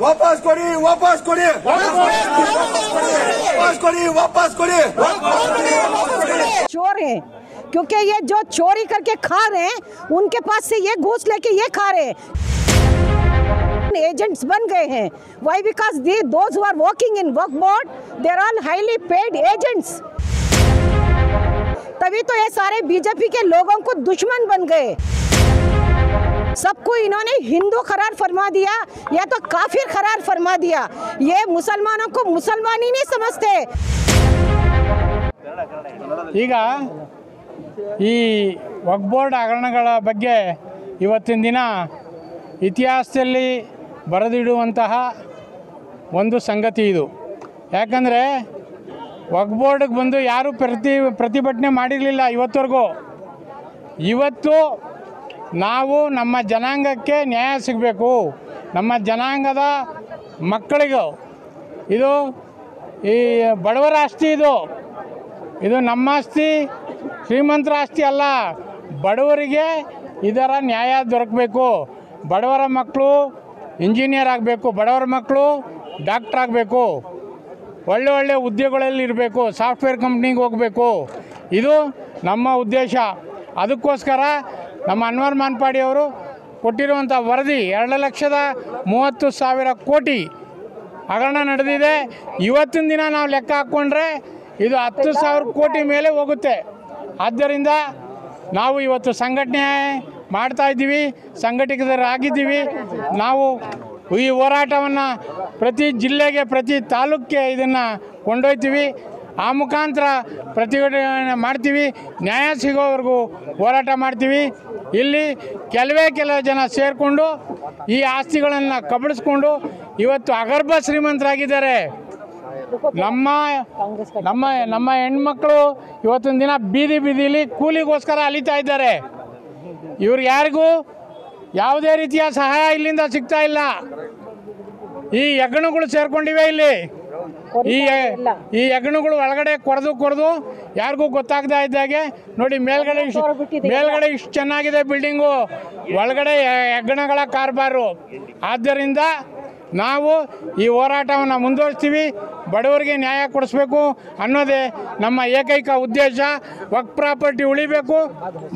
वापस कोड़ी वापस कोड़ी वापस कोड़ी वापस कोड़ी चोर है क्योंकि ये जो चोरी करके खा रहे हैं उनके पास से ये घूस लेके ये खा रहे हैं, एजेंट्स बन गए हैं। Why? Because those who are working in Waqf board they are all highly paid agents. तभी तो ये सारे बीजेपी के लोगों को दुश्मन बन गए। सबको इन्होंने हिंदू करार फरमा दिया या तो काफिर करार फरमा दिया। ये मुसलमानों को मुसलमान ही नहीं समझते। ಈಗ ಈ ವಕ್ಫ್ ಬೋರ್ಡ್ ಹಗರಣಗಳ ಬಗ್ಗೆ ಇವತ್ತಿನ ದಿನ ಇತಿಹಾಸದಲ್ಲಿ ಬರೆದಿಡುವಂತಹ ಒಂದು ಸಂಗತಿ ಇದು. ಯಾಕಂದರೆ ವಕ್ಫ್ ಬೋರ್ಡ್ಗೆ ಬಂದು ಯಾರೂ ಪ್ರತಿಭಟನೆ ಮಾಡಿರಲಿಲ್ಲ ಇವತ್ತವರೆಗೂ. ಇವತ್ತು ನಾವು ನಮ್ಮ ಜನಾಂಗಕ್ಕೆ ನ್ಯಾಯ ಸಿಗಬೇಕು, ನಮ್ಮ ಜನಾಂಗದ ಮಕ್ಕಳಿಗೂ ಇದು ಈ ಬಡವರ ಆಸ್ತಿ, ಇದು ನಮ್ಮ ಆಸ್ತಿ, ಶ್ರೀಮಂತರ ಆಸ್ತಿ ಅಲ್ಲ. ಬಡವರಿಗೆ ಇದರ ನ್ಯಾಯ ದೊರಕಬೇಕು. ಬಡವರ ಮಕ್ಕಳು ಇಂಜಿನಿಯರ್ ಆಗಬೇಕು, ಬಡವರ ಮಕ್ಕಳು ಡಾಕ್ಟ್ರ್ ಆಗಬೇಕು, ಒಳ್ಳೆ ಒಳ್ಳೆ ಹುದ್ದೆಗಳಲ್ಲಿ ಇರಬೇಕು, ಸಾಫ್ಟ್ವೇರ್ ಕಂಪ್ನಿಗೆ ಹೋಗಬೇಕು. ಇದು ನಮ್ಮ ಉದ್ದೇಶ. ಅದಕ್ಕೋಸ್ಕರ ನಮ್ಮ ಅನ್ವರ್ ಮಾನ್ಪಾಡಿ ಅವರು ಕೊಟ್ಟಿರುವಂಥ ವರದಿ 2,30,000 ಕೋಟಿ ಹಗರಣ ನಡೆದಿದೆ. ಇವತ್ತಿನ ದಿನ ನಾವು ಲೆಕ್ಕ ಹಾಕ್ಕೊಂಡ್ರೆ ಇದು 10,000 ಕೋಟಿ ಮೇಲೆ ಹೋಗುತ್ತೆ. ಆದ್ದರಿಂದ ನಾವು ಇವತ್ತು ಸಂಘಟನೆ ಮಾಡ್ತಾಯಿದ್ದೀವಿ, ಸಂಘಟಿತರಾಗಿದ್ದೀವಿ. ನಾವು ಈ ಹೋರಾಟವನ್ನು ಪ್ರತಿ ಜಿಲ್ಲೆಗೆ, ಪ್ರತಿ ತಾಲೂಕಿಗೆ ಇದನ್ನು ಕೊಂಡೊಯ್ತೀವಿ. ಆ ಮುಖಾಂತರ ಪ್ರತಿಭಟನೆ ಮಾಡ್ತೀವಿ, ನ್ಯಾಯ ಸಿಗೋವರೆಗೂ ಹೋರಾಟ ಮಾಡ್ತೀವಿ. ಇಲ್ಲಿ ಕೆಲವು ಜನ ಸೇರಿಕೊಂಡು ಈ ಆಸ್ತಿಗಳನ್ನು ಕಬಳಿಸ್ಕೊಂಡು ಇವತ್ತು ಅಗರ್ಭ ಶ್ರೀಮಂತರಾಗಿದ್ದಾರೆ. ನಮ್ಮ ಹೆಣ್ಮಕ್ಳು ಇವತ್ತಿನ ದಿನ ಬೀದಿಲಿ ಕೂಲಿಗೋಸ್ಕರ ಅಲಿತಾ ಇದ್ದಾರೆ. ಇವ್ರಿಗೆ ಯಾರಿಗೂ ಯಾವುದೇ ರೀತಿಯ ಸಹಾಯ ಇಲ್ಲಿಂದ ಸಿಗ್ತಾ ಇಲ್ಲ. ಈ ಹೆಗ್ಗಣಗಳು ಸೇರ್ಕೊಂಡಿವೆ ಇಲ್ಲಿ. ಈ ಹೆಗ್ಗಣಗಳು ಒಳಗಡೆ ಕೊರೆದು ಯಾರಿಗೂ ಗೊತ್ತಾಗದೇ ಇದ್ದಾಗೆ ನೋಡಿ, ಮೇಲ್ಗಡೆ ಇಷ್ಟು ಚೆನ್ನಾಗಿದೆ ಬಿಲ್ಡಿಂಗು, ಒಳಗಡೆ ಹೆಗ್ಗಣಗಳ ಕಾರ್ಬಾರು. ಆದ್ದರಿಂದ ನಾವು ಈ ಹೋರಾಟವನ್ನು ಮುಂದುವರಿಸ್ತೀವಿ. ಬಡವರಿಗೆ ನ್ಯಾಯ ಕೊಡಿಸ್ಬೇಕು ಅನ್ನೋದೇ ನಮ್ಮ ಏಕೈಕ ಉದ್ದೇಶ. ವಕ್ಫ್ ಪ್ರಾಪರ್ಟಿ ಉಳಿಬೇಕು,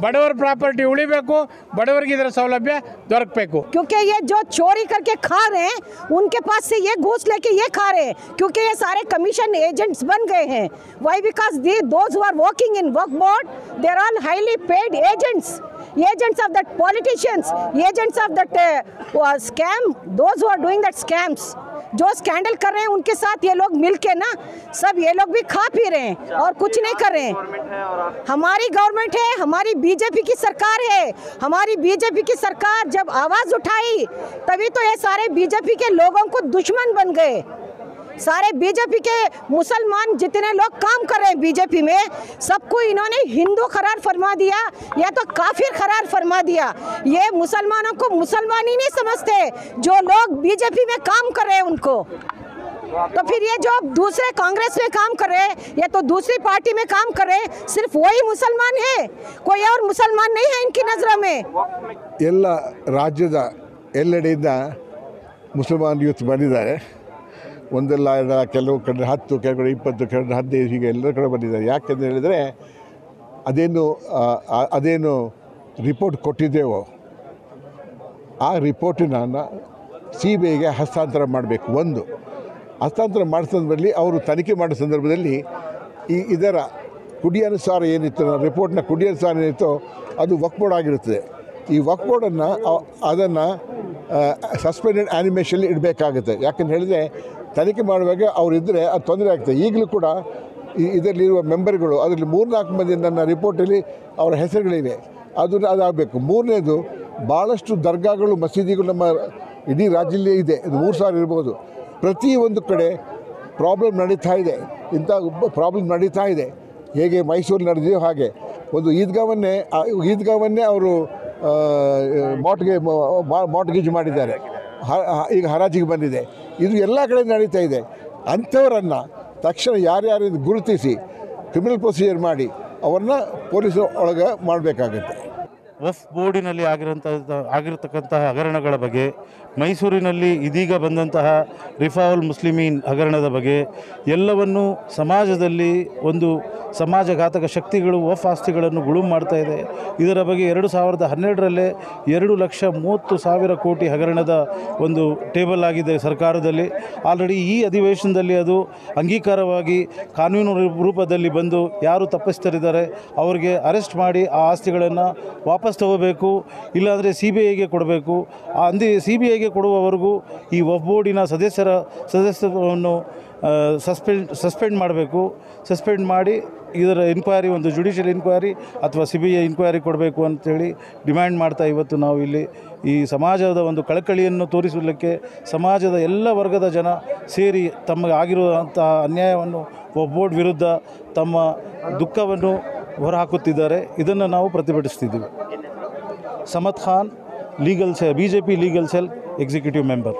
ಬಡವರ ಪ್ರಾಪರ್ಟಿ ಉಳಿಬೇಕು, ಬಡವರಿಗೆ ಇದರ ಸೌಲಭ್ಯ ದೊರಕಬೇಕು. क्योंकि ये जो चोरी करके खा रहे हैं उनके पास से ये घूस लेके ये खा रहे हैं, क्योंकि ये सारे कमीशन एजेंट्स बन गए हैं. Why? Because those who are working in Waqf board they are all highly paid agents of that politicians, agents of that scam, those who are doing that scams. जो स्कैंडल कर रहे हैं उनके साथ ये लोग मिलके ना सब ये लोग भी खा पी रहे हैं और कुछ नहीं कर रहे हैं. हमारी गवर्नमेंट है, हमारी बीजेपी की सरकार है. हमारी बीजेपी की सरकार जब आवाज़ उठाई तभी तो ये सारे बीजेपी के लोगों को दुश्मन बन गए. सारे बीजेपी के मुसलमान जितने लोग काम कर रहे हैं बीजेपी में, सबको इन्होंने हिंदू करार फरमा दिया या तो काफिर करार फरमा दिया. ये मुसलमानों को मुसलमान ही नहीं समझते. जो लोग बीजेपी में काम कर रहे हैं उनको, तो फिर ये जो दूसरे कांग्रेस में काम कर रहे हैं या तो दूसरी पार्टी में काम कर रहे हैं, सिर्फ वही मुसलमान है, कोई और मुसलमान नहीं है इनकी नज़रों में. ಎಲ್ಲ ರಾಜ್ಯದ ಎಲ್ಲೆಡೆಯಿಂದ ಮುಸಲ್ಮಾನ್ ಯೂತ್ ಬಂದಿದ್ದಾರೆ. ಒಂದಲ್ಲ ಎರಡ, ಕೆಲವು ಕಡೆ 10, ಕೆಲವು ಕಡೆ 20, ಕೆಲವು 15, ಹೀಗೆ ಎಲ್ಲರ ಕಡೆ ಬಂದಿದ್ದಾರೆ. ಯಾಕೆಂತ ಹೇಳಿದರೆ ಅದೇನು ರಿಪೋರ್ಟ್ ಕೊಟ್ಟಿದ್ದೇವೋ ಆ ರಿಪೋರ್ಟಿನ CBIಗೆ ಹಸ್ತಾಂತರ ಮಾಡಬೇಕು. ಒಂದು ಹಸ್ತಾಂತರ ಮಾಡಿದ ಸಂದರ್ಭದಲ್ಲಿ ಅವರು ತನಿಖೆ ಮಾಡೋ ಸಂದರ್ಭದಲ್ಲಿ ಇದರ ಕುಡಿಯನುಸಾರ ಏನಿತ್ತು, ರಿಪೋರ್ಟ್ನ ಕುಡಿಯನುಸಾರ ಏನಿತ್ತೋ ಅದು ವಕ್ಫ್ ಬೋರ್ಡ್ ಆಗಿರುತ್ತದೆ. ಈ ವಕ್ಫ್ ಬೋರ್ಡನ್ನು ಅದನ್ನು ಸಸ್ಪೆಂಡೆಡ್ ಆ್ಯನಿಮೇಷನ್ ಇಡಬೇಕಾಗುತ್ತೆ. ಯಾಕಂತ ಹೇಳಿದರೆ ತನಿಖೆ ಮಾಡುವಾಗ ಅವರಿದ್ದರೆ ಅದು ತೊಂದರೆ ಆಗ್ತದೆ. ಈಗಲೂ ಕೂಡ ಇದರಲ್ಲಿರುವ ಮೆಂಬರ್ಗಳು ಅದರಲ್ಲಿ 3-4 ಮಂದಿ ನನ್ನ ರಿಪೋರ್ಟಲ್ಲಿ ಅವರ ಹೆಸರುಗಳಿವೆ. ಅದಾಗಬೇಕು. ಮೂರನೇದು, ಭಾಳಷ್ಟು ದರ್ಗಾಗಳು, ಮಸೀದಿಗಳು ನಮ್ಮ ಇಡೀ ರಾಜ್ಯದಲ್ಲಿ ಇದೆ. ಇದು 3,000 ಇರ್ಬೋದು. ಪ್ರತಿಯೊಂದು ಕಡೆ ಪ್ರಾಬ್ಲಮ್ ನಡೀತಾ ಇದೆ. ಇಂಥ ಪ್ರಾಬ್ಲಮ್ ನಡೀತಾ ಇದೆ. ಹೇಗೆ ಮೈಸೂರು ನಡೆದಿದೆಯೋ ಹಾಗೆ ಒಂದು ಈದ್ಗಾವನ್ನೇ ಅವರು ಮಾರ್ಟ್ಗೇಜ್ ಮಾಡಿದ್ದಾರೆ. ಈಗ ಹರಾಜಿಗೆ ಬಂದಿದೆ. ಇದು ಎಲ್ಲ ಕಡೆ ನಡೀತಾ ಇದೆ. ಅಂಥವರನ್ನು ತಕ್ಷಣ ಯಾರ್ಯಾರು ಗುರುತಿಸಿ ಕ್ರಿಮಿನಲ್ ಪ್ರೊಸೀಜರ್ ಮಾಡಿ ಅವ್ರನ್ನ ಪೊಲೀಸ್ ಒಳಗೆ ಮಾಡಬೇಕಾಗುತ್ತೆ. ವಫ್ ಬೋರ್ಡಿನಲ್ಲಿ ಆಗಿರತಕ್ಕಂತಹ ಹಗರಣಗಳ ಬಗ್ಗೆ, ಮೈಸೂರಿನಲ್ಲಿ ಇದೀಗ ಬಂದಂತಹ ರಿಫಾವುಲ್ ಮುಸ್ಲಿಮೀನ್ ಹಗರಣದ ಬಗ್ಗೆ ಎಲ್ಲವನ್ನೂ ಸಮಾಜದಲ್ಲಿ ಒಂದು ಸಮಾಜಘಾತಕ ಶಕ್ತಿಗಳು ವಫ್ ಆಸ್ತಿಗಳನ್ನು ಗುಳುಂ ಮಾಡ್ತಾ ಇದೆ. ಇದರ ಬಗ್ಗೆ 2012ರಲ್ಲೇ 2,30,000 ಕೋಟಿ ಹಗರಣದ ಒಂದು ಟೇಬಲ್ ಆಗಿದೆ ಸರ್ಕಾರದಲ್ಲಿ. ಆಲ್ರೆಡಿ ಈ ಅಧಿವೇಶನದಲ್ಲಿ ಅದು ಅಂಗೀಕಾರವಾಗಿ ಕಾನೂನು ರೂಪದಲ್ಲಿ ಬಂದು ಯಾರು ತಪ್ಪಿಸ್ತರಿದ್ದಾರೆ ಅವರಿಗೆ ಅರೆಸ್ಟ್ ಮಾಡಿ ಆ ಆಸ್ತಿಗಳನ್ನು ವಾಪಸ್ ತಗೋಬೇಕು, ಇಲ್ಲಾಂದರೆ CBIಗೆ ಕೊಡಬೇಕು. CBIಗೆ ಕೊಡುವವರೆಗೂ ಈ ವಫ್ ಬೋರ್ಡಿನ ಸದಸ್ಯತ್ವವನ್ನು ಸಸ್ಪೆಂಡ್ ಮಾಡಬೇಕು. ಸಸ್ಪೆಂಡ್ ಮಾಡಿ ಇದರ ಇನ್ಕ್ವೈರಿ, ಒಂದು ಜುಡಿಷಿಯಲ್ ಇನ್ಕ್ವೈರಿ ಅಥವಾ CBI ಇನ್ಕ್ವೈರಿ ಕೊಡಬೇಕು ಅಂತೇಳಿ ಡಿಮ್ಯಾಂಡ್ ಮಾಡ್ತಾ ಇವತ್ತು ನಾವು ಇಲ್ಲಿ ಈ ಸಮಾಜದ ಒಂದು ಕಳಕಳಿಯನ್ನು ತೋರಿಸಲಿಕ್ಕೆ ಸಮಾಜದ ಎಲ್ಲ ವರ್ಗದ ಜನ ಸೇರಿ ತಮಗೆ ಆಗಿರುವಂತಹ ಅನ್ಯಾಯವನ್ನು ವಫ್ ಬೋರ್ಡ್ ವಿರುದ್ಧ ತಮ್ಮ ದುಃಖವನ್ನು ಹೊರಹಾಕುತ್ತಿದ್ದಾರೆ. ಇದನ್ನು ನಾವು ಪ್ರತಿಭಟಿಸ್ತಿದ್ದೀವಿ. Samath Khan, legal cell, BJP legal cell executive member.